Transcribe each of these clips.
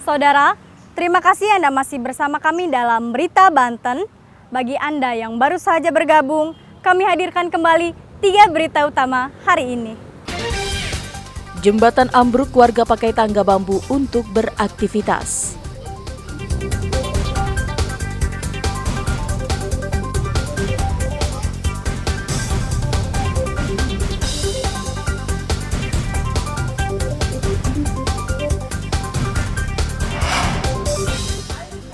Saudara, terima kasih Anda masih bersama kami dalam Berita Banten. Bagi Anda yang baru saja bergabung, kami hadirkan kembali 3 berita utama hari ini. Jembatan ambruk, warga pakai tangga bambu untuk beraktivitas.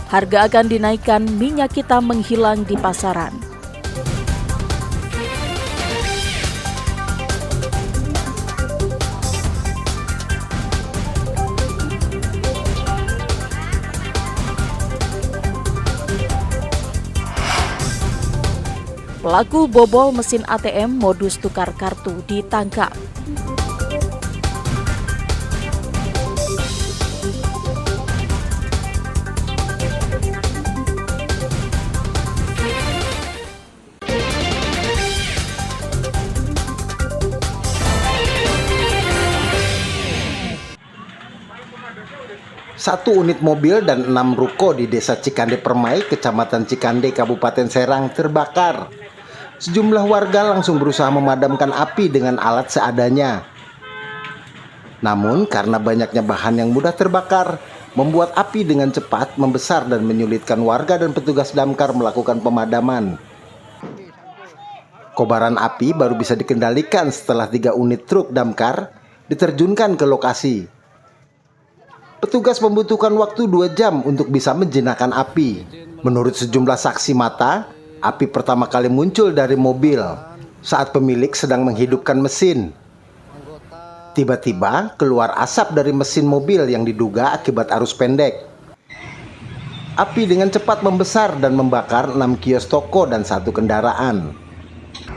Harga akan dinaikkan, minyak kita menghilang di pasaran. Pelaku bobol mesin ATM modus tukar kartu ditangkap. Satu unit mobil dan 6 ruko di Desa Cikande Permai, Kecamatan Cikande, Kabupaten Serang terbakar. Sejumlah warga langsung berusaha memadamkan api dengan alat seadanya. Namun karena banyaknya bahan yang mudah terbakar, membuat api dengan cepat membesar dan menyulitkan warga dan petugas damkar melakukan pemadaman. Kobaran api baru bisa dikendalikan setelah 3 unit truk damkar diterjunkan ke lokasi. Petugas membutuhkan waktu 2 jam untuk bisa menjinakkan api. Menurut sejumlah saksi mata, api pertama kali muncul dari mobil saat pemilik sedang menghidupkan mesin. Tiba-tiba keluar asap dari mesin mobil yang diduga akibat arus pendek. Api dengan cepat membesar dan membakar 6 kios toko dan 1 kendaraan.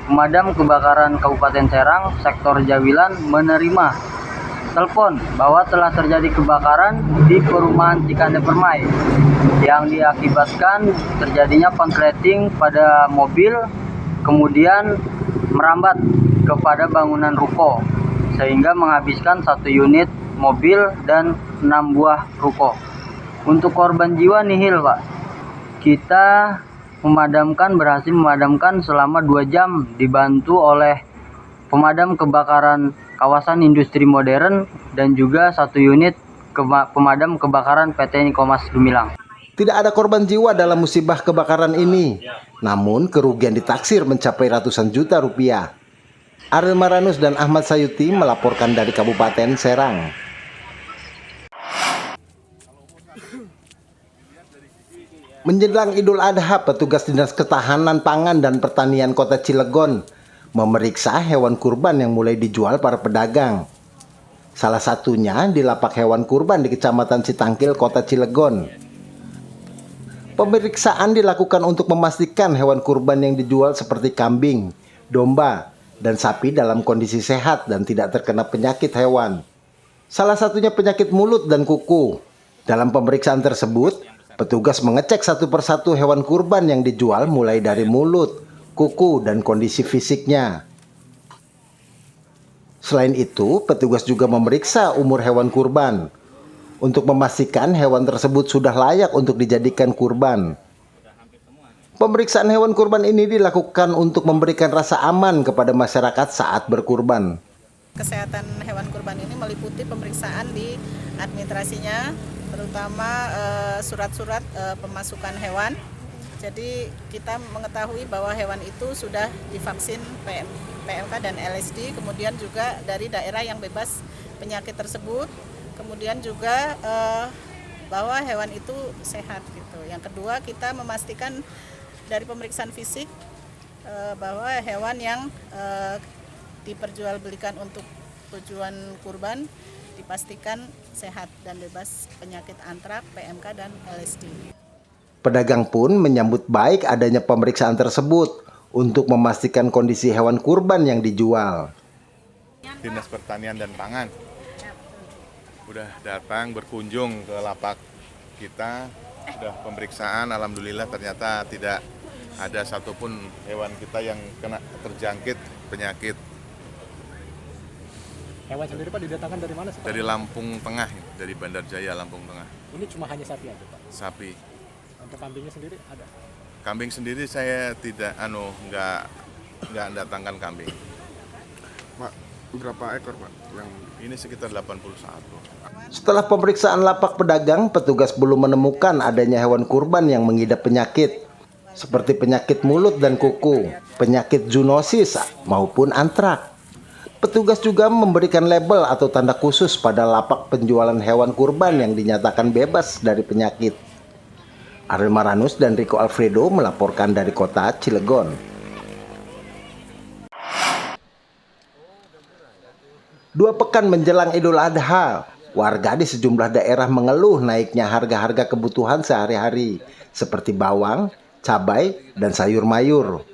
Pemadam Kebakaran Kabupaten Serang, Sektor Jawilan menerima telepon bahwa telah terjadi kebakaran di perumahan Cikande Permai yang diakibatkan terjadinya konsleting pada mobil, kemudian merambat kepada bangunan ruko sehingga menghabiskan 1 unit mobil dan 6 buah ruko. Untuk korban jiwa nihil, Pak. Kita berhasil memadamkan selama 2 jam dibantu oleh pemadam kebakaran kawasan industri modern dan juga 1 unit pemadam kebakaran PT Nikomas Gemilang. Tidak ada korban jiwa dalam musibah kebakaran ini, namun kerugian ditaksir mencapai ratusan juta rupiah. Ariel Maranus dan Ahmad Sayuti melaporkan dari Kabupaten Serang. Menjelang Idul Adha, petugas Dinas Ketahanan Pangan dan Pertanian Kota Cilegon memeriksa hewan kurban yang mulai dijual para pedagang. Salah satunya di lapak hewan kurban di Kecamatan Citangkil, Kota Cilegon. Pemeriksaan dilakukan untuk memastikan hewan kurban yang dijual seperti kambing, domba, dan sapi dalam kondisi sehat dan tidak terkena penyakit hewan. Salah satunya penyakit mulut dan kuku. Dalam pemeriksaan tersebut, petugas mengecek satu persatu hewan kurban yang dijual mulai dari mulut, kuku, dan kondisi fisiknya. Selain itu, petugas juga memeriksa umur hewan kurban untuk memastikan hewan tersebut sudah layak untuk dijadikan kurban. Pemeriksaan hewan kurban ini dilakukan untuk memberikan rasa aman kepada masyarakat saat berkurban. Kesehatan hewan kurban ini meliputi pemeriksaan di administrasinya, terutama surat-surat pemasukan hewan. Jadi kita mengetahui bahwa hewan itu sudah divaksin PMK dan LSD, kemudian juga dari daerah yang bebas penyakit tersebut, kemudian juga bahwa hewan itu sehat gitu. Yang kedua, kita memastikan dari pemeriksaan fisik bahwa hewan yang diperjualbelikan untuk tujuan kurban dipastikan sehat dan bebas penyakit antrak, PMK dan LSD. Pedagang pun menyambut baik adanya pemeriksaan tersebut untuk memastikan kondisi hewan kurban yang dijual. Dinas Pertanian dan Pangan udah datang berkunjung ke lapak kita, sudah pemeriksaan, alhamdulillah ternyata tidak ada satupun hewan kita yang kena terjangkit penyakit. Hewan sendiri Pak didatangkan dari mana sih Pak? Dari Lampung Tengah, dari Bandar Jaya Lampung Tengah. Ini cuma hanya sapi aja Pak? Sapi. Untuk kambingnya sendiri ada? Kambing sendiri saya tidak nggak datangkan kambing. Pak, berapa ekor Pak? Ini sekitar 81. Setelah pemeriksaan lapak pedagang, petugas belum menemukan adanya hewan kurban yang mengidap penyakit seperti penyakit mulut dan kuku, penyakit zoonosis maupun antrak. Petugas juga memberikan label atau tanda khusus pada lapak penjualan hewan kurban yang dinyatakan bebas dari penyakit. Ariel Maranus dan Rico Alfredo melaporkan dari kota Cilegon. 2 pekan menjelang Idul Adha, warga di sejumlah daerah mengeluh naiknya harga-harga kebutuhan sehari-hari seperti bawang, cabai, dan sayur mayur.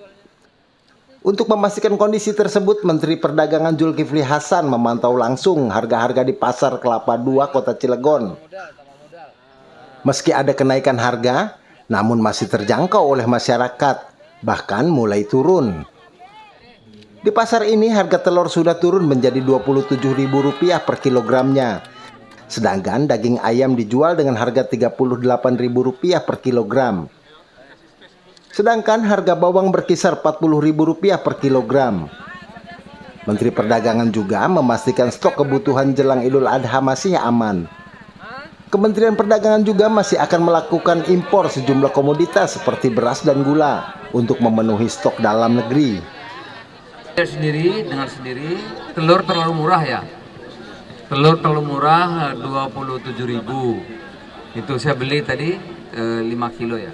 Untuk memastikan kondisi tersebut, Menteri Perdagangan Zulkifli Hasan memantau langsung harga-harga di Pasar Kelapa II, Kota Cilegon. Meski ada kenaikan harga, namun masih terjangkau oleh masyarakat, bahkan mulai turun. Di pasar ini harga telur sudah turun menjadi Rp27.000 per kilogramnya. Sedangkan daging ayam dijual dengan harga Rp38.000 per kilogram. Sedangkan harga bawang berkisar Rp40.000 per kilogram. Menteri Perdagangan juga memastikan stok kebutuhan jelang Idul Adha masih aman. Kementerian Perdagangan juga masih akan melakukan impor sejumlah komoditas seperti beras dan gula untuk memenuhi stok dalam negeri. Dengan sendiri telur terlalu murah ya. Telur terlalu murah 27.000. Itu saya beli tadi 5 kilo ya.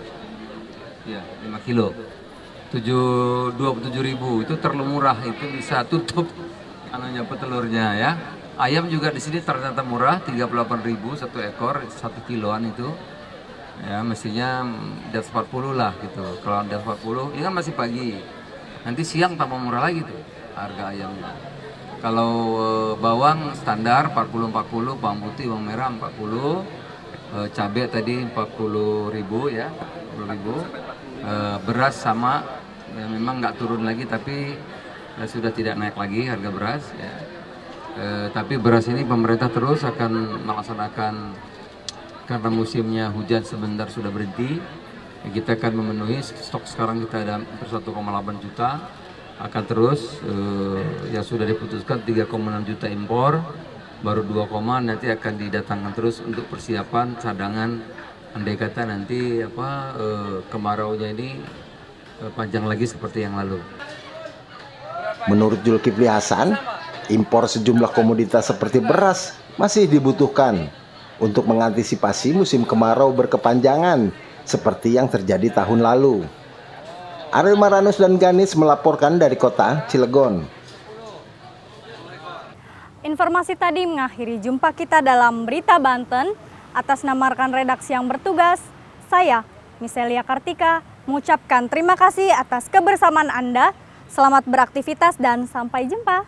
Ya, 5 kilo. 27.000 itu terlalu murah, itu bisa tutup anunya petelurnya ya. Ayam juga di sini ternyata murah, 38.000 1 ekor, 1 kiloan itu. Ya, mestinya di atas 40 lah gitu. Kalau di atas 40, ini kan masih pagi. Nanti siang tambah murah lagi tuh harga ayamnya. Kalau bawang standar 40-40, bawang putih, bawang merah 40, cabai tadi 40.000 ya, 40.000. Beras sama, ya memang nggak turun lagi tapi sudah tidak naik lagi harga beras. Ya. Tapi beras ini pemerintah terus akan melaksanakan karena musimnya hujan sebentar sudah berhenti. Kita akan memenuhi stok sekarang kita ada 1,8 juta, akan terus yang sudah diputuskan 3,6 juta impor, baru 2, nanti akan didatangkan terus untuk persiapan cadangan andai kata nanti kemaraunya ini panjang lagi seperti yang lalu. Menurut Zulkifli Hasan, impor sejumlah komoditas seperti beras masih dibutuhkan untuk mengantisipasi musim kemarau berkepanjangan seperti yang terjadi tahun lalu. Ariel Maranus dan Ganis melaporkan dari kota Cilegon. Informasi tadi mengakhiri jumpa kita dalam Berita Banten. Atas nama rekan redaksi yang bertugas, saya, Miselia Kartika, mengucapkan terima kasih atas kebersamaan Anda. Selamat beraktivitas dan sampai jumpa.